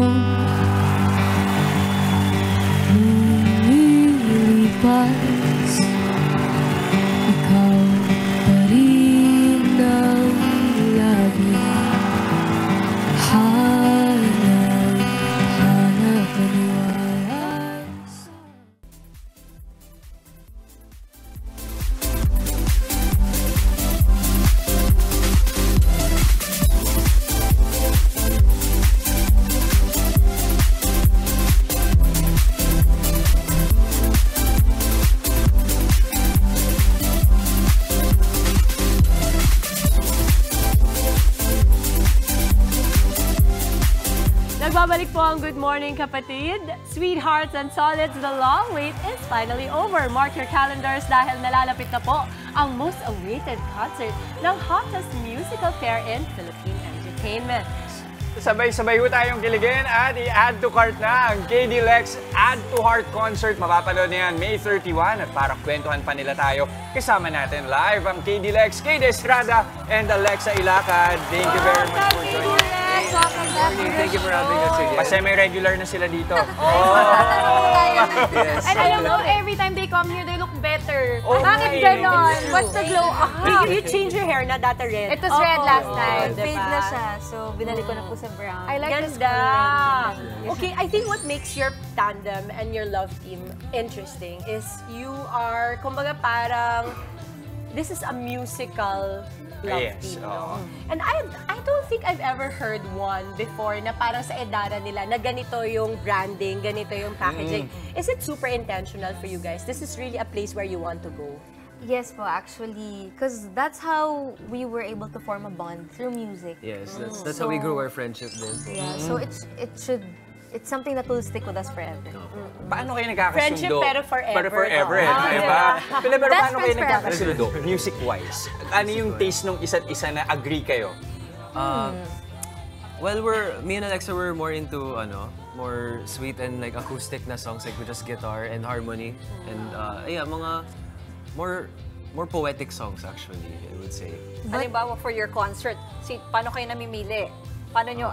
S21: lumilipas, ikaw pa rin ang lagi. Hanap maniwala.
S1: Nagbabalik po ang Good Morning Kapatid. Sweethearts and Solids, the long wait is finally over. Mark your calendars dahil nalalapit na po ang most awaited concert ng hottest musical pair in Philippine entertainment.
S2: Sabay-sabay ho tayong kiligin at i-add to cart na ang KD Lex Add to Heart Concert. Mapapanood na yan May 31 at para kwentuhan pa nila tayo, kasama natin live ang KD Lex, KD Estrada, and Alexa Ilacad. Thank you very much for joining us.
S10: Thank you for having us again.
S2: Semi-regular na sila dito.
S5: And I don't know, every time they come here, they look better.
S2: Oh,
S5: Bakit ganon? What's the glow up?
S1: You change your hair na dati red.
S5: It was red last time.
S6: Fade na siya. So, binalik ko na po sa brown.
S5: I like this
S1: Ganda. Okay, I think what makes your tandem and your love team interesting is you are, kumbaga parang, this is a musical love team, no? And I don't think I've ever heard one before na parang sa edara nila na ganito yung branding, ganito yung packaging. Is it super intentional for you guys? This is really a place where you want to go?
S3: Yes po, actually. Because that's how we were able to form a bond through music.
S22: Yes, that's how we grew our friendship then.
S3: Yeah, so it's something that will stick with us forever.
S2: Paano kayo nagkakasundo?
S1: Friendship pero forever.
S2: Pero forever, eh.
S3: Ah,
S2: Diba? Pero
S3: Best
S2: paano kayo
S3: friends forever.
S2: nagkakasundo, music-wise? Ano yung taste ng isa't isa na agree kayo?
S22: Well, me and Alexa were more into more sweet and like acoustic na songs, like with just guitar and harmony, and yeah, mga more poetic songs actually, I would say.
S6: Halimbawa for your concert, paano kayo namimili? Paano nyo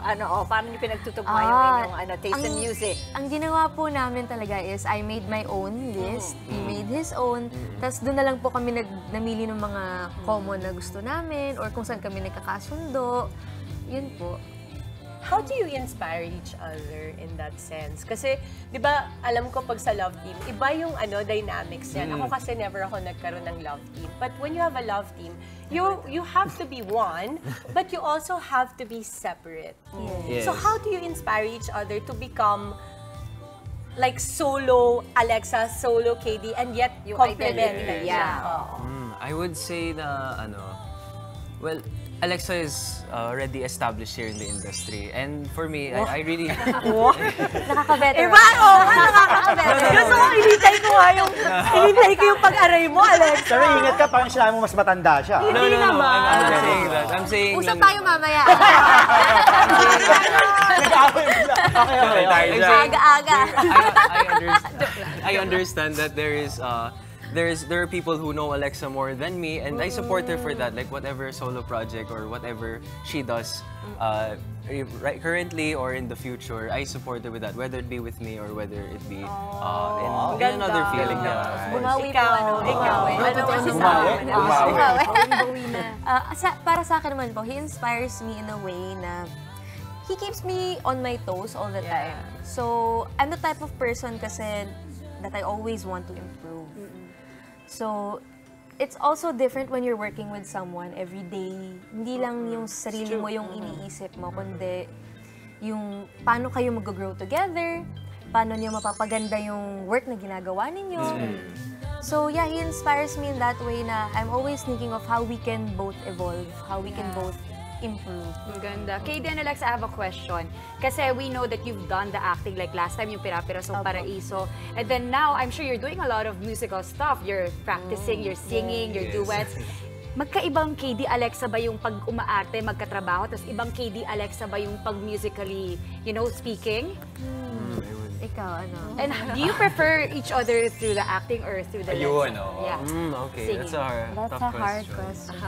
S6: pinagtutugma yung inyong taste in music?
S3: Ang ginawa po namin talaga is I made my own list, he made his own, tapos doon na lang po kami namili ng mga common na gusto namin or kung saan kami nagkakasundo. Yun po.
S1: How do you inspire each other in that sense? Kasi, di ba, alam ko pag sa love team, iba yung dynamics yan. Ako kasi never ako nagkaroon ng love team. But when you have a love team, you have to be one, but you also have to be separate.
S22: Yes.
S1: So how do you inspire each other to become like solo Alexa, solo KD, and yet complementary?
S22: I would say na well, Alexa is already established here in the industry, and for me, I really...
S3: Nakaka-better.
S1: Nakaka-better. Gusto ko, hinintay ko yung pag-aray mo, Alexa.
S4: Pero ingat ka, parang sila mo mas matanda siya.
S1: Hindi naman.
S22: I'm not saying that. I'm saying...
S3: Usap tayo mamaya. Aga-aga.
S22: I understand that there are people who know Alexa more than me, and I support her for that. Like whatever solo project or whatever she does, currently or in the future, I support her with that. Whether it be with me or whether it be in another feeling.
S3: Bumawi po, para sa akin naman po, he inspires me in a way na he keeps me on my toes all the time. So, I'm the type of person kasi that I always want to improve. So, it's also different when you're working with someone every day. Hindi lang yung sarili mo yung iniisip mo, kundi yung paano kayo mag-grow together, paano niyo mapapaganda yung work na ginagawa ninyo. So, yeah, he inspires me in that way na I'm always thinking of how we can both evolve, how we can both improve.
S5: Maganda. KD and Alexa, I have a question. Kasi we know that you've done the acting like last time, yung Pira-Pirasong Paraiso. And then now, I'm sure you're doing a lot of musical stuff. You're practicing, you're singing, your duets. Magkaibang KD Alexa ba yung pag umaarte, magkatrabaho, tapos ibang KD Alexa ba yung pag musically, speaking?
S3: Ikaw,
S5: And do you prefer each other through the acting or through the
S22: Okay,
S5: singing?
S22: That's a hard question.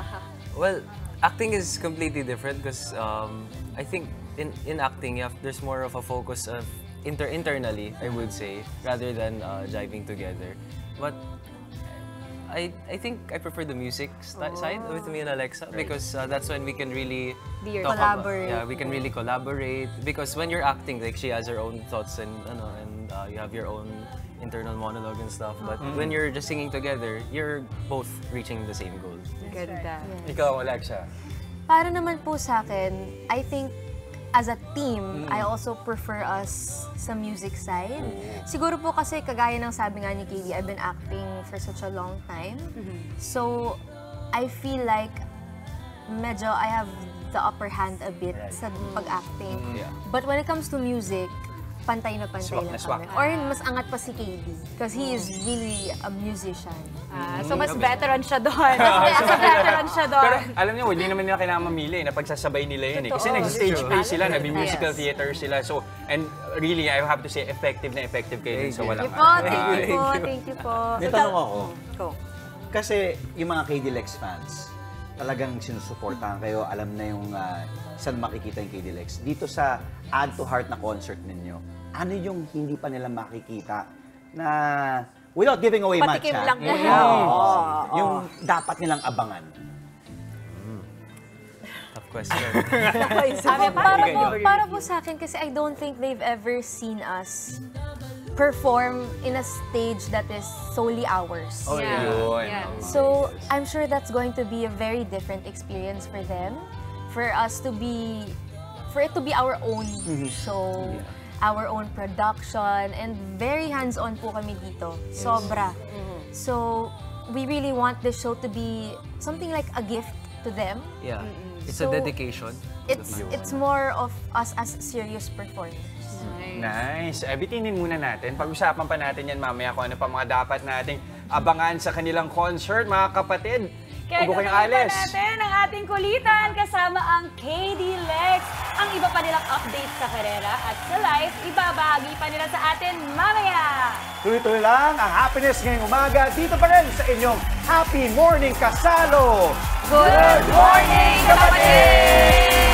S22: Well, acting is completely different because I think in acting, there's more of a focus of internally, I would say, rather than jiving together. But I think I prefer the music side with me and Alexa because that's when we can really
S3: collaborate.
S22: We can really collaborate because when you're acting, like she has her own thoughts and you have your own internal monologue and stuff. But when you're just singing together, you're both reaching the same goal.
S5: Ganda.
S2: Ikaw, Alexa?
S3: Para naman po sa akin, I think as a team, I also prefer us sa music side. Siguro po kasi kagaya ng sabi nga ni KD, I've been acting for such a long time. So, I feel like medyo I have the upper hand a bit sa pag-acting. But when it comes to music, pantay na pantay lang kami. Or mas angat pa si KD because he is really a musician.
S5: So mas veteran siya doon.
S2: Pero alam niyo, hindi naman nila kailangan mamili. Napagsasabay nila yun eh. Kasi nag-stage play sila, nag-musical theater sila. So, and really, I have to say, effective kayo sa walang
S3: Thank you po.
S4: May tanong ako. Kasi yung mga KD Lex fans, talagang sinusuportahan kayo, alam na yung saan makikita yung KD Lex. Dito sa Add to Heart na concert ninyo, ano yung hindi pa nila makikita na, without giving away much,
S6: patikim lang po.
S4: Yung dapat nilang abangan?
S22: Tough question.
S3: Para po sa akin, kasi I don't think they've ever seen us perform in a stage that is solely ours. So, I'm sure that's going to be a very different experience for them. For it to be our own show, our own production, and very hands-on po kami dito. Sobra. So, we really want the show to be something like a gift to them.
S22: Yeah. It's
S3: So,
S22: a dedication.
S3: It's more of us as serious performers.
S2: Nice. Bitinin muna natin. Pag-usapan pa natin yan mamaya kung ano pa mga dapat nating abangan sa kanilang concert, mga kapatid.
S5: Kaya
S2: Huwag kayong
S5: tutuloy
S2: alis.
S5: pa natin ang ating kulitan kasama ang KD Lex. Ang iba pa nilang updates sa karera at sa life, ibabahagi pa nila sa atin mamaya.
S4: Tuloy-tuloy lang ang happiness ngayong umaga dito pa rin sa inyong Happy Morning Kasalo.
S5: Good morning, kapatid!